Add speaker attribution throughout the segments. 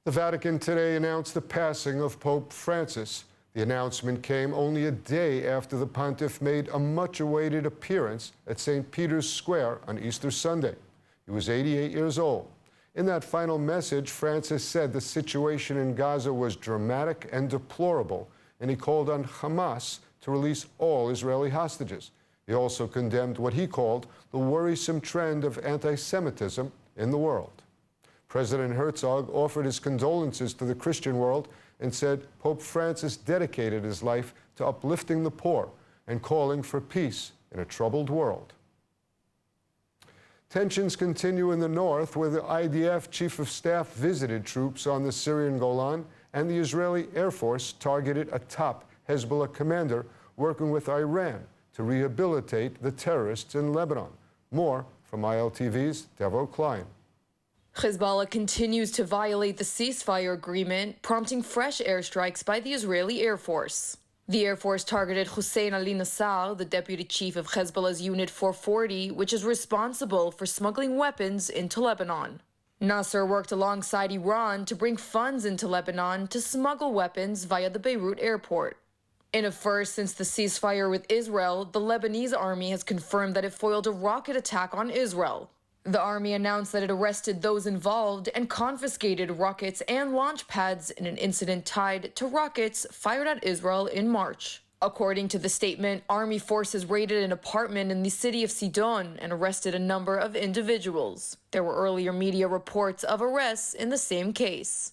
Speaker 1: The Vatican today announced the passing of Pope Francis. The announcement came only a day after the pontiff made a much-awaited appearance at St. Peter's Square on Easter Sunday. He was 88 years old. In that final message, Francis said the situation in Gaza was dramatic and deplorable, and he called on Hamas to release all Israeli hostages. He also condemned what he called the worrisome trend of anti-Semitism in the world. President Herzog offered his condolences to the Christian world and said Pope Francis dedicated his life to uplifting the poor and calling for peace in a troubled world. Tensions continue in the north, where the IDF chief of staff visited troops on the Syrian Golan, and the Israeli Air Force targeted a top Hezbollah commander working with Iran to rehabilitate the terrorists in Lebanon. More from ILTV's Devo Klein.
Speaker 2: Hezbollah continues to violate the ceasefire agreement, prompting fresh airstrikes by the Israeli Air Force. The Air Force targeted Hussein Ali Nassar, the deputy chief of Hezbollah's Unit 440, which is responsible for smuggling weapons into Lebanon. Nasser worked alongside Iran to bring funds into Lebanon to smuggle weapons via the Beirut airport. In a first since the ceasefire with Israel, the Lebanese army has confirmed that it foiled a rocket attack on Israel. The army announced that it arrested those involved and confiscated rockets and launch pads in an incident tied to rockets fired at Israel in March. According to the statement, army forces raided an apartment in the city of Sidon and arrested a number of individuals. There were earlier media reports of arrests in the same case.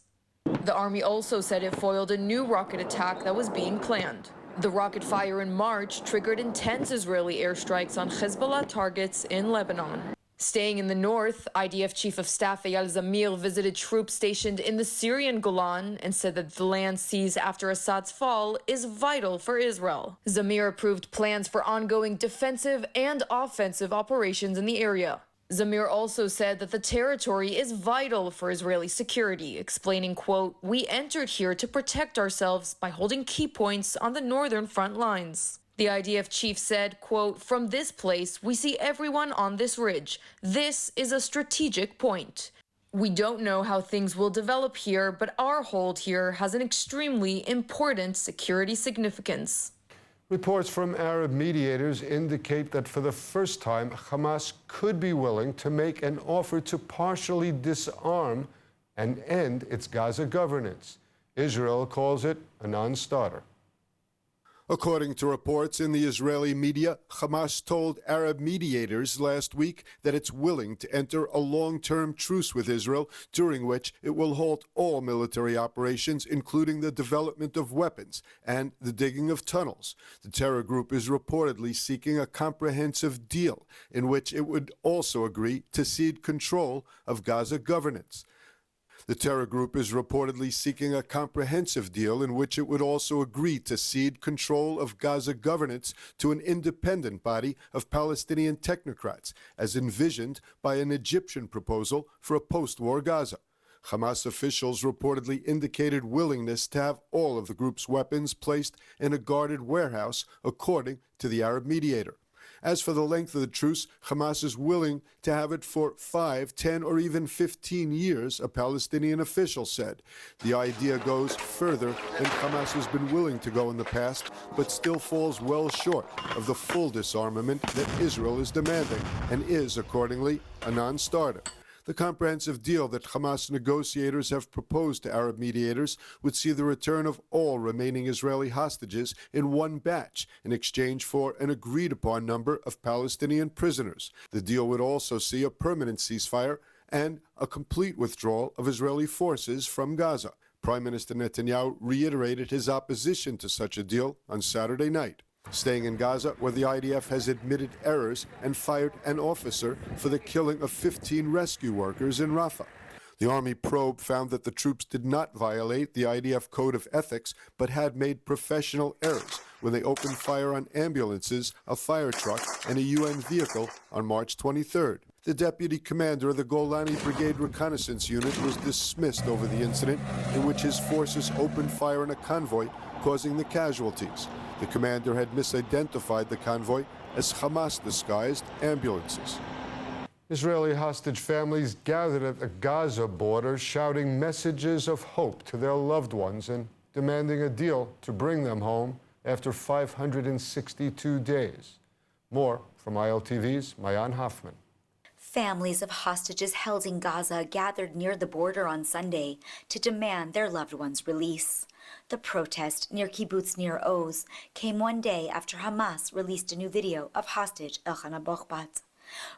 Speaker 2: The army also said it foiled a new rocket attack that was being planned. The rocket fire in March triggered intense Israeli airstrikes on Hezbollah targets in Lebanon. Staying in the north, IDF Chief of Staff Eyal Zamir visited troops stationed in the Syrian Golan and said that the land seized after Assad's fall is vital for Israel. Zamir approved plans for ongoing defensive and offensive operations in the area. Zamir also said that the territory is vital for Israeli security, explaining, quote, "We entered here to protect ourselves by holding key points on the northern front lines." The IDF chief said, quote, "From this place, we see everyone on this ridge. This is a strategic point. We don't know how things will develop here, but our hold here has an extremely important security significance."
Speaker 1: Reports from Arab mediators indicate that for the first time, Hamas could be willing to make an offer to partially disarm and end its Gaza governance. Israel calls it a non-starter. According to reports in the Israeli media, Hamas told Arab mediators last week that it's willing to enter a long-term truce with Israel, during which it will halt all military operations, including the development of weapons and the digging of tunnels. The terror group is reportedly seeking a comprehensive deal in which it would also agree to cede control of Gaza governance. The terror group is reportedly seeking a comprehensive deal in which it would also agree to cede control of Gaza governance to an independent body of Palestinian technocrats, as envisioned by an Egyptian proposal for a post-war Gaza. Hamas officials reportedly indicated willingness to have all of the group's weapons placed in a guarded warehouse, according to the Arab mediator. As for the length of the truce, Hamas is willing to have it for 5, 10, or even 15 years, a Palestinian official said. The idea goes further than Hamas has been willing to go in the past, but still falls well short of the full disarmament that Israel is demanding, and is, accordingly, a non-starter. The comprehensive deal that Hamas negotiators have proposed to Arab mediators would see the return of all remaining Israeli hostages in one batch in exchange for an agreed-upon number of Palestinian prisoners. The deal would also see a permanent ceasefire and a complete withdrawal of Israeli forces from Gaza. Prime Minister Netanyahu reiterated his opposition to such a deal on Saturday night. Staying in Gaza, where the IDF has admitted errors and fired an officer for the killing of 15 rescue workers in Rafah. The Army probe found that the troops did not violate the IDF code of ethics, but had made professional errors when they opened fire on ambulances, a fire truck, and a UN vehicle on March 23rd. The deputy commander of the Golani Brigade Reconnaissance Unit was dismissed over the incident in which his forces opened fire on a convoy, causing the casualties. The commander had misidentified the convoy as Hamas-disguised ambulances. Israeli hostage families gathered at the Gaza border shouting messages of hope to their loved ones and demanding a deal to bring them home after 562 days. More from ILTV's Mayan Hoffman.
Speaker 3: Families of hostages held in Gaza gathered near the border on Sunday to demand their loved ones' release. The protest near Kibbutz Nir Oz came one day after Hamas released a new video of hostage Elchana Bochbat.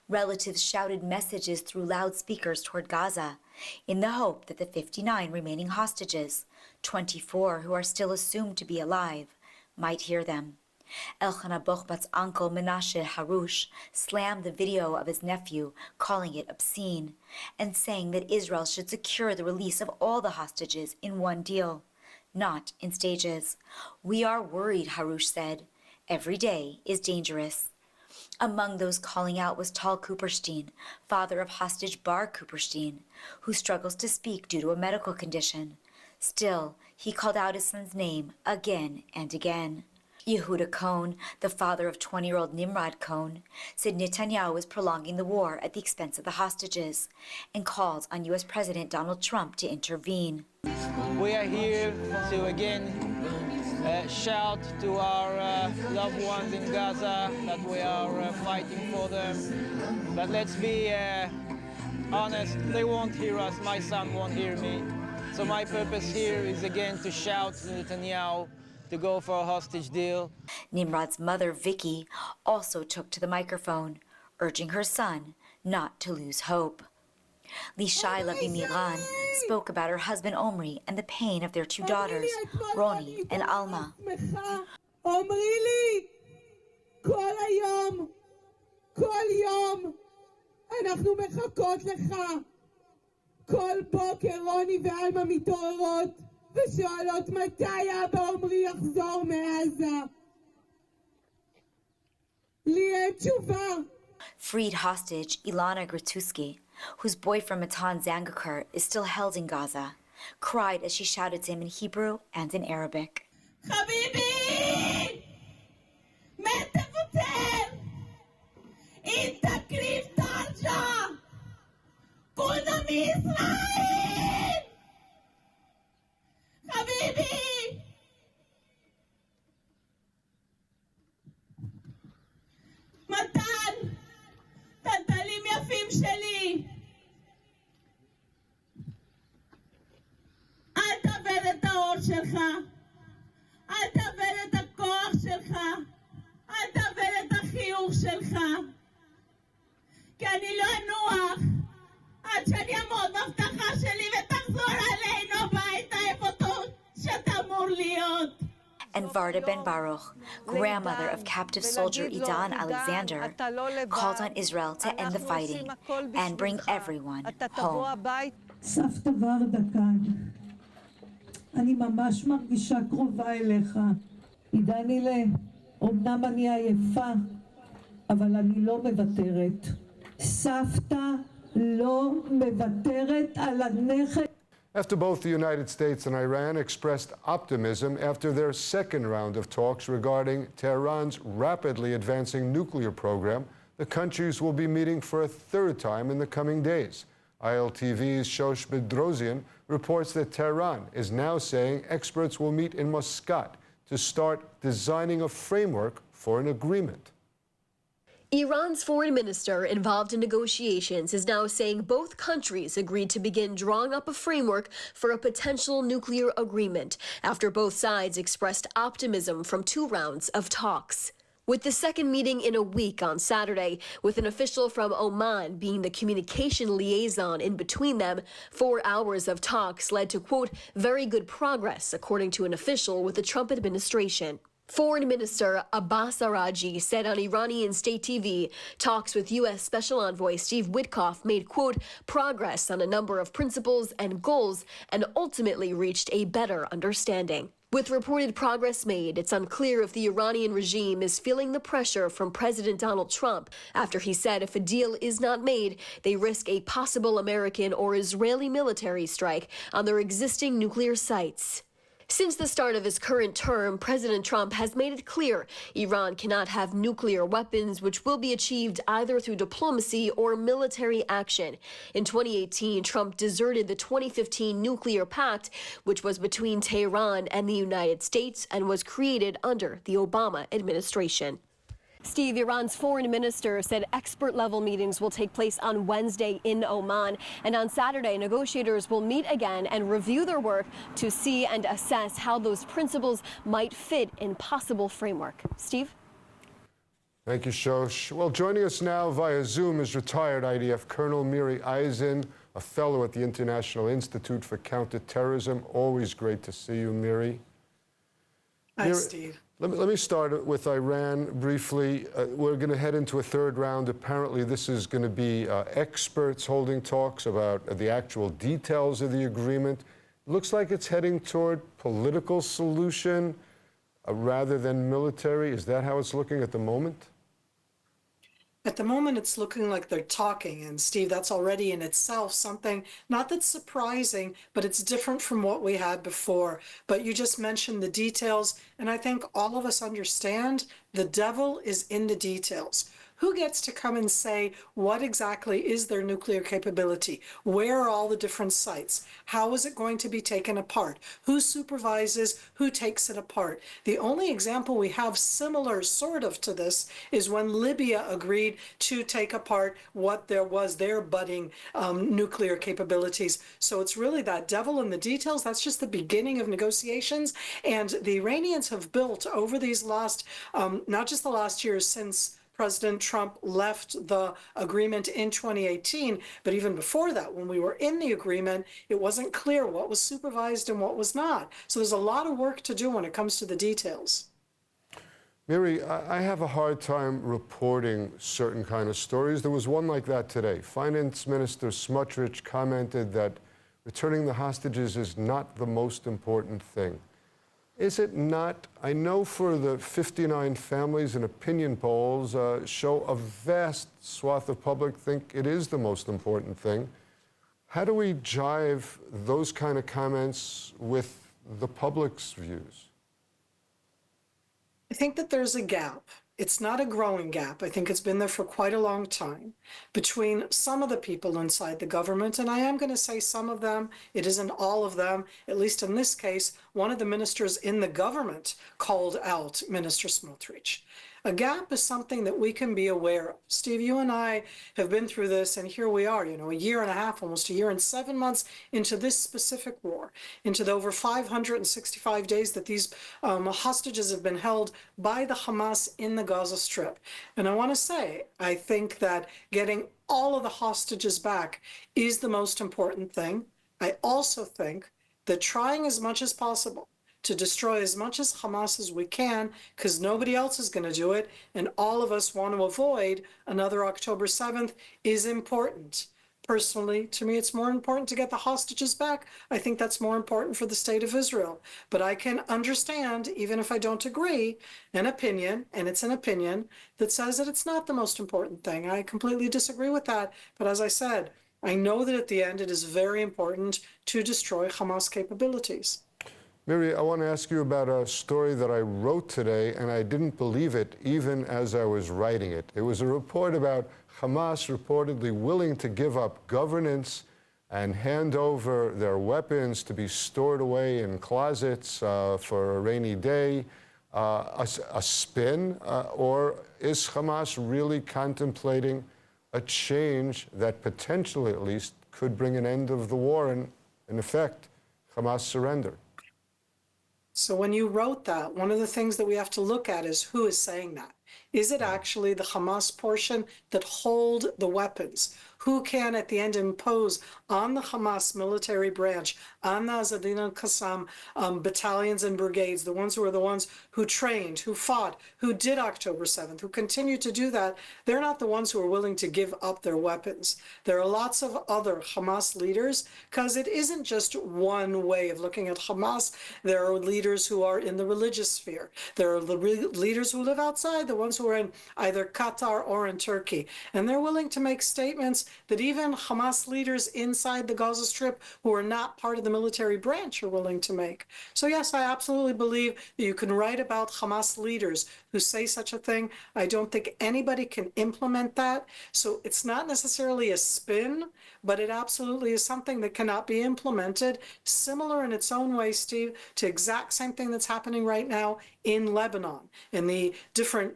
Speaker 3: Relatives shouted messages through loudspeakers toward Gaza in the hope that the 59 remaining hostages, 24 who are still assumed to be alive, might hear them. Elchana Bochbat's uncle Menashe Harush slammed the video of his nephew, calling it obscene, and saying that Israel should secure the release of all the hostages in one deal, not in stages. "We are worried," Harush said. "Every day is dangerous." Among those calling out was Tal Kuperstein, father of hostage Bar Kuperstein, who struggles to speak due to a medical condition. Still, he called out his son's name again and again. Yehuda Cohn, the father of 20-year-old Nimrod Cohn, said Netanyahu is prolonging the war at the expense of the hostages and called on U.S. President Donald Trump to intervene.
Speaker 4: We are here to again shout to our loved ones in Gaza that we are fighting for them. But let's be honest, they won't hear us. My son won't hear me. So my purpose here is again to shout to Netanyahu to go for a hostage deal.
Speaker 3: Nimrod's mother, Vicky, also took to the microphone, urging her son not to lose hope. Lishai Lavi Miran spoke about her husband Omri and the pain of their two daughters, Roni and Alma.
Speaker 5: Omri li, kol hayom, kol yom, אנחנו מחכות לך. כל בוקר רוני ואלמה מתעוררות ושואלות מתי אבא עומרי יחזור מעזה. לי אין תשובה.
Speaker 3: Freed hostage Ilana Gratuski, whose boyfriend Matan Zangakur is still held in Gaza, cried as she shouted to him in Hebrew and in Arabic.
Speaker 5: חביבי! מה תוותר? אם תקריב תרשה! כולנו מישראל! חביבי! מתן! טלטלים יפים שלי! אל תאבד את האור שלך! אל תאבד את הכוח שלך! אל תאבד את החיוך שלך! כי אני לא אנוח עד שאני אעמוד בהבטחה שלי ותחזור אלינו הביתה איפה שאתה אמור להיות.
Speaker 3: And Varda Ben Baruch, grandmother of captive soldier Idan Alexander, called on Israel to end the fighting and bring everyone home.
Speaker 6: סבתא ורדה כאן. אני ממש מרגישה קרובה אליך. עידנילה, אמנם אני עייפה, אבל אני לא מוותרת. סבתא לא מוותרת על הנכד.
Speaker 1: After both the United States and Iran expressed optimism after their second round of talks regarding Tehran's rapidly advancing nuclear program, the countries will be meeting for a third time in the coming days. ILTV's Shosh Bedrosian reports that Tehran is now saying experts will meet in Muscat to start designing a framework for an agreement.
Speaker 7: Iran's foreign minister involved in negotiations is now saying both countries agreed to begin drawing up a framework for a potential nuclear agreement after both sides expressed optimism from 2 rounds of talks. With the second meeting in a week on Saturday, with an official from Oman being the communication liaison in between them, 4 hours of talks led to, quote, very good progress, according to an official with the Trump administration. Foreign Minister Abbas Araghchi said on Iranian state TV, talks with U.S. Special Envoy Steve Witkoff made, quote, progress on a number of principles and goals and ultimately reached a better understanding. With reported progress made, it's unclear if the Iranian regime is feeling the pressure from President Donald Trump after he said if a deal is not made, they risk a possible American or Israeli military strike on their existing nuclear sites. Since the start of his current term, President Trump has made it clear Iran cannot have nuclear weapons, which will be achieved either through diplomacy or military action. In 2018, Trump deserted the 2015 nuclear pact, which was between Tehran and the United States and was created under the Obama administration. Steve, Iran's foreign minister said expert-level meetings will take place on Wednesday in Oman. And on Saturday, negotiators will meet again and review their work to see and assess how those principles might fit in possible framework. Steve?
Speaker 1: Thank you, Shosh. Well, joining us now via Zoom is retired IDF Colonel Mary Eisen, a fellow at the International Institute for Counterterrorism. Always great to see you, Mary.
Speaker 8: Hi, Steve.
Speaker 1: Let me start with Iran briefly. We're going to head into a third round. Apparently, this is going to be experts holding talks about the actual details of the agreement. Looks like it's heading toward political solution rather than military. Is that how it's looking at the moment?
Speaker 8: At the moment, it's looking like they're talking. And Steve, that's already in itself something, not that's surprising, but it's different from what we had before. But you just mentioned the details. And I think all of us understand the devil is in the details. Who gets to come and say what exactly is their nuclear capability? Where are all the different sites? How is it going to be taken apart? Who supervises? Who takes it apart? The only example we have similar sort of to this is when Libya agreed to take apart what there was their budding nuclear capabilities. So it's really that devil in the details. That's just the beginning of negotiations. And the Iranians have built over these last, not just the last years since President Trump left the agreement in 2018, but even before that, when we were in the agreement, it wasn't clear what was supervised and what was not. So there's a lot of work to do when it comes to the details.
Speaker 1: Mary, I have a hard time reporting certain kind of stories. There was one like that today. Finance Minister Smotrich commented that returning the hostages is not the most important thing. Is it not? I know for the 59 families and opinion polls show a vast swath of public think it is the most important thing. How do we jive those kind of comments with the public's views?
Speaker 8: I think that there's a gap. It's not a growing gap. I think it's been there for quite a long time between some of the people inside the government, and I am going to say some of them. It isn't all of them. At least in this case, one of the ministers in the government called out Minister Smotrich. A gap is something that we can be aware of. Steve, you and I have been through this, and here we are, a year and a half, almost a year and 7 months into this specific war, into the over 565 days that these hostages have been held by the Hamas in the Gaza Strip. And I want to say, I think that getting all of the hostages back is the most important thing. I also think that trying as much as possible to destroy as much as Hamas as we can, because nobody else is going to do it, and all of us want to avoid another October 7th, is important. Personally, to me, it's more important to get the hostages back. I think that's more important for the state of Israel. But I can understand, even if I don't agree, an opinion, and it's an opinion, that says that it's not the most important thing. I completely disagree with that. But as I said, I know that at the end it is very important to destroy Hamas capabilities.
Speaker 1: Mary, I want to ask you about a story that I wrote today, and I didn't believe it even as I was writing it. It was a report about Hamas reportedly willing to give up governance and hand over their weapons to be stored away in closets for a rainy day. A spin, or is Hamas really contemplating a change that potentially, at least, could bring an end of the war and, in effect, Hamas surrender?
Speaker 8: So when you wrote that, one of the things that we have to look at is who is saying that. Is it actually the Hamas portion that hold the weapons? Who can at the end impose on the Hamas military branch, on the Azadin al-Qassam battalions and brigades, the ones who are the ones who trained, who fought, who did October 7th, who continue to do that? They're not the ones who are willing to give up their weapons. There are lots of other Hamas leaders, because it isn't just one way of looking at Hamas. There are leaders who are in the religious sphere. There are the leaders who live outside, the ones who are in either Qatar or in Turkey. And they're willing to make statements that even Hamas leaders inside the Gaza Strip who are not part of the military branch are willing to make. So yes, I absolutely believe that you can write about Hamas leaders who say such a thing. I don't think anybody can implement that. So it's not necessarily a spin, but it absolutely is something that cannot be implemented, similar in its own way, Steve, to exact same thing that's happening right now in Lebanon, in the different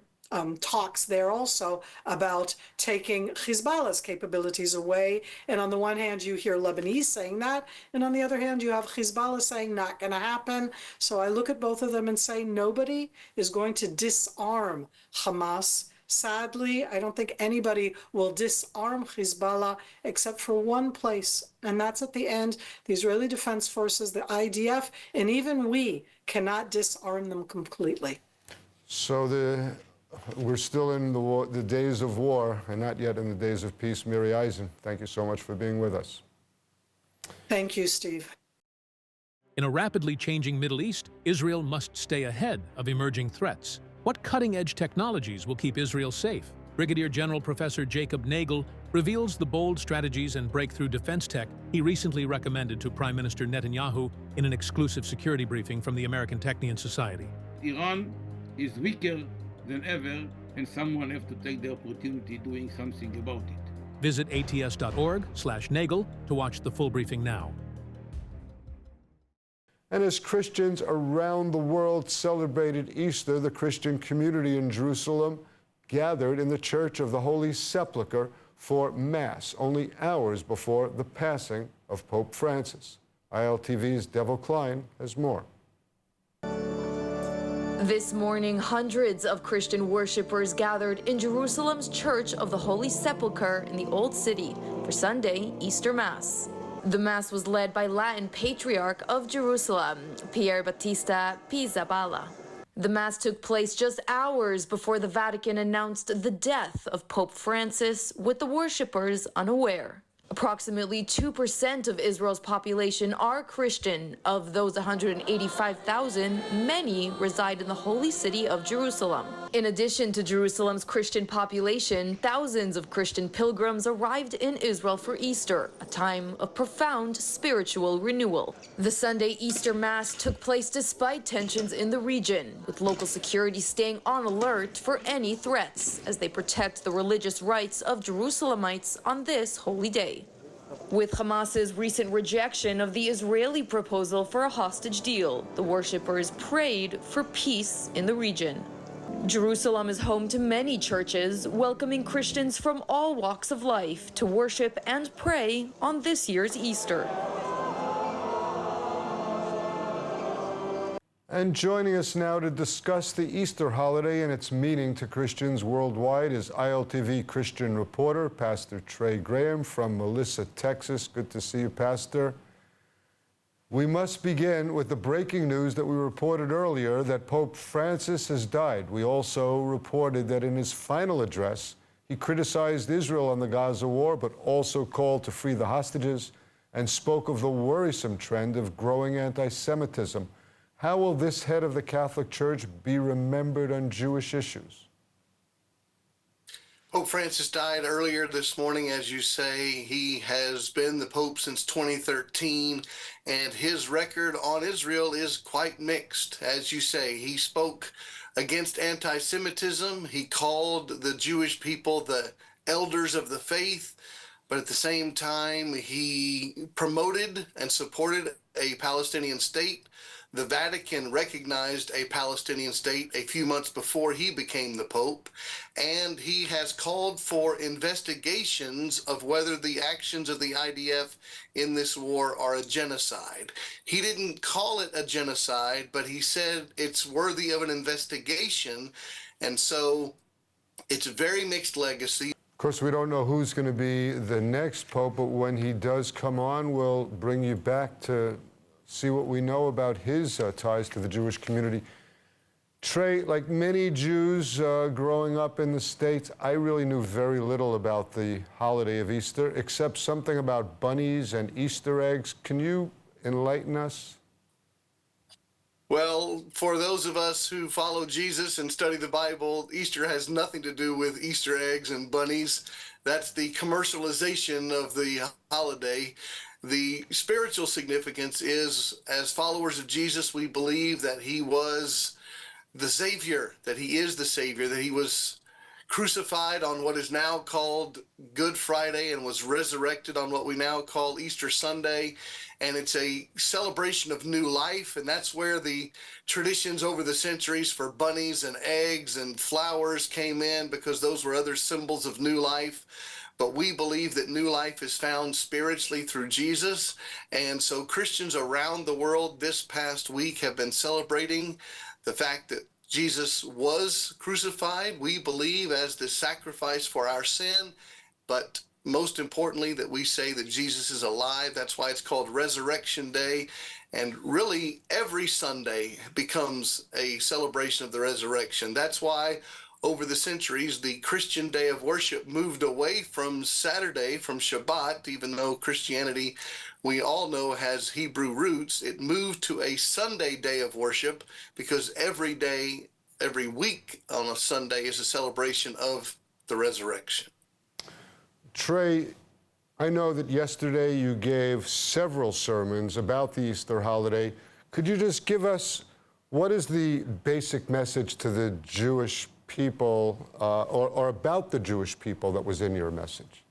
Speaker 8: talks there also about taking Hezbollah's capabilities away. And on the one hand, you hear Lebanese saying that, and on the other hand, you have Hezbollah saying not going to happen. So I look at both of them and say nobody is going to disarm Hamas. Sadly, I don't think anybody will disarm Hezbollah except for one place, and that's at the end. The Israeli Defense Forces, the IDF, and even we cannot disarm them completely.
Speaker 1: So we're still in the days of war and not yet in the days of peace. Mary Eisen, thank you so much for being with us.
Speaker 8: Thank you, Steve.
Speaker 9: In a rapidly changing Middle East, Israel must stay ahead of emerging threats. What cutting-edge technologies will keep Israel safe? Brigadier General Professor Jacob Nagel reveals the bold strategies and breakthrough defense tech he recently recommended to Prime Minister Netanyahu in an exclusive security briefing from the American Technion Society.
Speaker 10: Iran is weaker than ever, and someone has to take the opportunity doing something about it.
Speaker 9: Visit ats.org/Nagel to watch the full briefing now.
Speaker 1: And as Christians around the world celebrated Easter, the Christian community in Jerusalem gathered in the Church of the Holy Sepulchre for Mass, only hours before the passing of Pope Francis. ILTV's Devil Klein has more.
Speaker 2: This morning, hundreds of Christian worshippers gathered in Jerusalem's Church of the Holy Sepulchre in the Old City for Sunday Easter Mass. The Mass was led by Latin Patriarch of Jerusalem, Pier Battista Pizzaballa. The Mass took place just hours before the Vatican announced the death of Pope Francis, with the worshippers unaware. Approximately 2% of Israel's population are Christian. Of those 185,000, many reside in the holy city of Jerusalem. In addition to Jerusalem's Christian population, thousands of Christian pilgrims arrived in Israel for Easter, a time of profound spiritual renewal. The Sunday Easter Mass took place despite tensions in the region, with local security staying on alert for any threats as they protect the religious rights of Jerusalemites on this holy day. With Hamas's recent rejection of the Israeli proposal for a hostage deal, the worshippers prayed for peace in the region. Jerusalem is home to many churches, welcoming Christians from all walks of life to worship and pray on this year's Easter.
Speaker 1: And joining us now to discuss the Easter holiday and its meaning to Christians worldwide is ILTV Christian reporter, Pastor Trey Graham from Melissa, Texas. Good to see you, Pastor. We must begin with the breaking news that we reported earlier that Pope Francis has died. We also reported that in his final address, he criticized Israel on the Gaza war, but also called to free the hostages and spoke of the worrisome trend of growing anti-Semitism. How will this head of the Catholic Church be remembered on Jewish issues?
Speaker 11: Pope Francis died earlier this morning, as you say. He has been the Pope since 2013, and his record on Israel is quite mixed. As you say, he spoke against anti-Semitism. He called the Jewish people the elders of the faith, but at the same time, he promoted and supported a Palestinian state. The Vatican recognized a Palestinian state a few months before he became the Pope, and he has called for investigations of whether the actions of the IDF in this war are a genocide. He didn't call it a genocide, but he said it's worthy of an investigation, and so it's a very mixed legacy.
Speaker 1: Of course, we don't know who's going to be the next Pope, but when he does come on, we'll bring you back to see what we know about his ties to the Jewish community. Trey, like many Jews growing up in the States, I really knew very little about the holiday of Easter, except something about bunnies and Easter eggs. Can you enlighten us?
Speaker 11: Well, for those of us who follow Jesus and study the Bible, Easter has nothing to do with Easter eggs and bunnies. That's the commercialization of the holiday. The spiritual significance is, as followers of Jesus, we believe that he was the Savior, that he is the Savior, that he was crucified on what is now called Good Friday and was resurrected on what we now call Easter Sunday. And it's a celebration of new life. And that's where the traditions over the centuries for bunnies and eggs and flowers came in, because those were other symbols of new life. But we believe that new life is found spiritually through Jesus. And so Christians around the world this past week have been celebrating the fact that Jesus was crucified, we believe, as the sacrifice for our sin, but most importantly, that we say that Jesus is alive. That's why it's called Resurrection Day. And really, every Sunday becomes a celebration of the resurrection. That's why over the centuries, the Christian day of worship moved away from Saturday, from Shabbat, even though Christianity, we all know, has Hebrew roots. It moved to a Sunday day of worship because every day, every week on a Sunday is a celebration of the resurrection.
Speaker 1: Trey, I know that yesterday you gave several sermons about the Easter holiday. Could you just give us what is the basic message to the Jewish people or about the Jewish people that was in your message?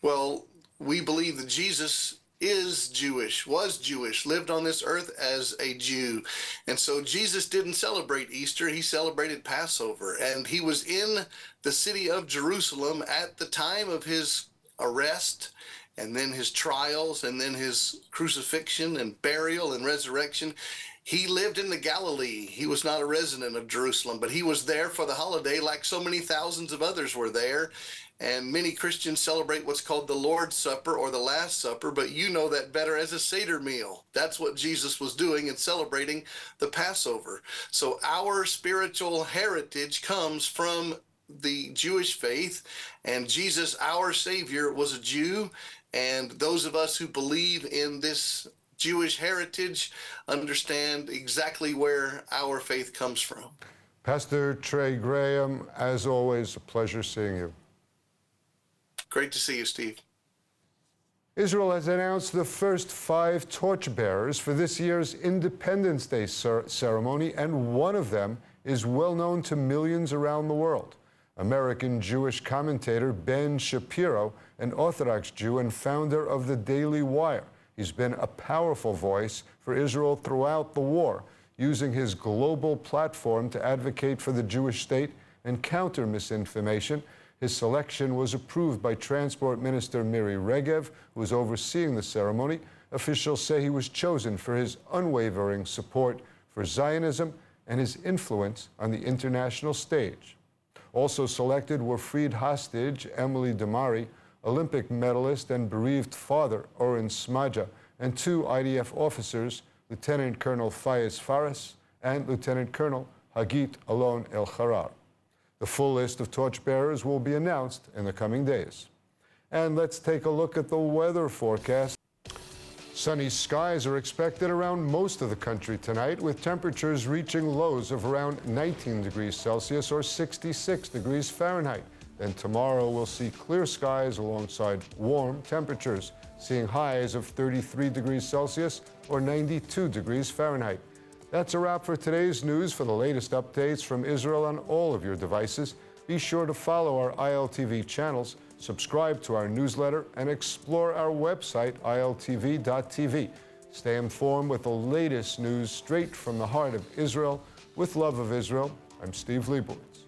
Speaker 11: Well, we believe that Jesus is Jewish, was Jewish, lived on this earth as a Jew. And so Jesus didn't celebrate Easter, he celebrated Passover. And he was in the city of Jerusalem at the time of his arrest, and then his trials, and then his crucifixion and burial and resurrection. He lived in the Galilee. He was not a resident of Jerusalem, but he was there for the holiday like so many thousands of others were there. And many Christians celebrate what's called the Lord's Supper or the Last Supper, but you know that better as a Seder meal. That's what Jesus was doing and celebrating the Passover. So our spiritual heritage comes from the Jewish faith, and Jesus, our Savior, was a Jew. And those of us who believe in this Jewish heritage understand exactly where our faith comes from.
Speaker 1: Pastor Trey Graham, as always, a pleasure seeing you.
Speaker 11: Great to see you, Steve.
Speaker 1: Israel has announced the first 5 torchbearers for this year's Independence Day ceremony, and one of them is well known to millions around the world. American Jewish commentator Ben Shapiro, an Orthodox Jew and founder of the Daily Wire. He's been a powerful voice for Israel throughout the war, using his global platform to advocate for the Jewish state and counter misinformation. His selection was approved by Transport Minister Mary Eisen, who was overseeing the ceremony. Officials say he was chosen for his unwavering support for Zionism and his influence on the international stage. Also selected were freed hostage Emily Damari, Olympic medalist and bereaved father Oren Smadja, and 2 IDF officers, Lieutenant Colonel Fayez Fares and Lieutenant Colonel Hagit Alon El-Harar. The full list of torchbearers will be announced in the coming days. And let's take a look at the weather forecast. Sunny skies are expected around most of the country tonight, with temperatures reaching lows of around 19 degrees Celsius or 66 degrees Fahrenheit. Then tomorrow we'll see clear skies alongside warm temperatures, seeing highs of 33 degrees Celsius or 92 degrees Fahrenheit. That's a wrap for today's news. For the latest updates from Israel on all of your devices, be sure to follow our ILTV channels, subscribe to our newsletter, and explore our website, iltv.tv. Stay informed with the latest news straight from the heart of Israel. With love of Israel, I'm Steve Leibowitz.